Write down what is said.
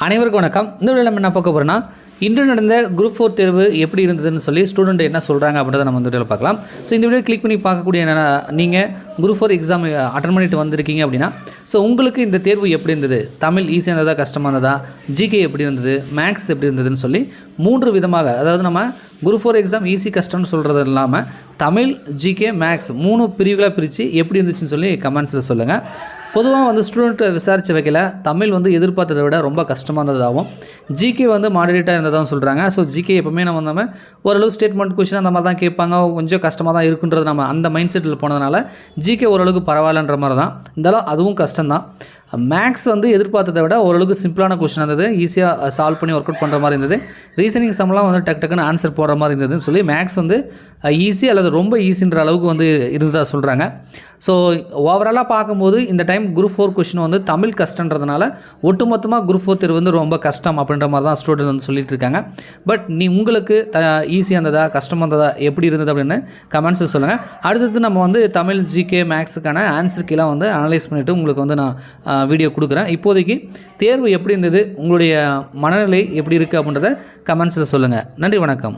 அனைவருக்கும் வணக்கம். இந்த வீடியோவில் நம்ம என்ன பார்க்க போகிறோம்னா, இன்று நடந்த குரூப் 4 தேர்வு எப்படி இருந்ததுன்னு சொல்லி ஸ்டூடெண்ட் என்ன சொல்கிறாங்க அப்படின்றத நம்ம இந்த வீடியோவில் பார்க்கலாம். ஸோ இந்த வீடியோ கிளிக் பண்ணி பார்க்கக்கூடிய என்னென்னா, நீங்கள் குரூப் 4 எக்ஸாம் அட்டன் பண்ணிட்டு வந்திருக்கீங்க அப்படின்னா, ஸோ உங்களுக்கு இந்த தேர்வு எப்படி இருந்தது, தமிழ் ஈஸியாக இருந்ததா கஷ்டமாக இருந்ததா, ஜிகே எப்படி இருந்தது, மேக்ஸ் எப்படி இருந்ததுன்னு சொல்லி 3 விதமாக, அதாவது நம்ம குரூப் 4 எக்ஸாம் ஈஸி கஷ்டம்னு சொல்கிறது இல்லாமல் தமிழ், ஜிகே, மேக்ஸ் 3 பிரிவுகளாக பிரித்து எப்படி இருந்துச்சுன்னு சொல்லி கமெண்ட்ஸில் சொல்லுங்கள். பொதுவாக வந்து ஸ்டூடெண்ட்டை விசாரித்த வகையில் தமிழ் வந்து எதிர்பார்த்ததை விட ரொம்ப கஷ்டமாக இருந்ததாகவும், ஜிகே வந்து மாடரேட்டாக இருந்ததாகவும் சொல்கிறாங்க. ஸோ ஜிகே எப்போவுமே நம்ம ஓரளவு ஸ்டேட்மெண்ட் கொஷின் அந்த மாதிரி தான் கேட்பாங்க, கொஞ்சம் கஷ்டமாக தான் இருக்குன்றது நம்ம அந்த மைண்ட் செட்டில் போனதுனால ஜிகே ஓரளவுக்கு பரவாயில்லன்ற மாதிரி தான் இருந்தாலும் அதுவும் கஷ்டம்தான். மேக்ஸ் வந்து எதிர்பார்த்ததை விட ஓரளவுக்கு சிம்பிளான கொஷின் இருந்தது, ஈஸியாக சால்வ் பண்ணி ஒர்க் அவுட் பண்ணுற மாதிரி இருந்தது. ரீசனிங் சம்லாம் வந்து டக்குன்னு ஆன்சர் போடுற மாதிரி இருந்ததுன்னு சொல்லி மேக்ஸ் வந்து ஈஸி அல்லது ரொம்ப ஈஸின்ற அளவுக்கு வந்து இருந்ததாக சொல்கிறாங்க. ஸோ ஓவராலாக பார்க்கும்போது இந்த டைம் குரூப் 4 கொஷின் வந்து தமிழ் கஷ்டன்றதுனால ஒட்டுமொத்தமாக குரூப் 4 தேர்வு வந்து ரொம்ப கஷ்டம் அப்படின்ற மாதிரி தான் ஸ்டூடெண்ட் வந்து சொல்லிட்டு இருக்காங்க. பட் உங்களுக்கு ஈஸியாக இருந்ததா கஷ்டமாக இருந்ததா எப்படி இருந்தது அப்படின்னு கமெண்ட்ஸில் சொல்லுங்கள். அடுத்தது நம்ம வந்து தமிழ், ஜிகே, மேக்ஸுக்கான ஆன்சர் கீழே வந்து அனலைஸ் பண்ணிவிட்டு உங்களுக்கு வந்து நான் வீடியோ கொடுக்குறேன். இப்போதைக்கு தேர்வு எப்படி இருந்தது, உங்களுடைய மனநிலை எப்படி இருக்குது அப்படின்றத கமெண்ட்ஸில் சொல்லுங்கள். நன்றி, வணக்கம்.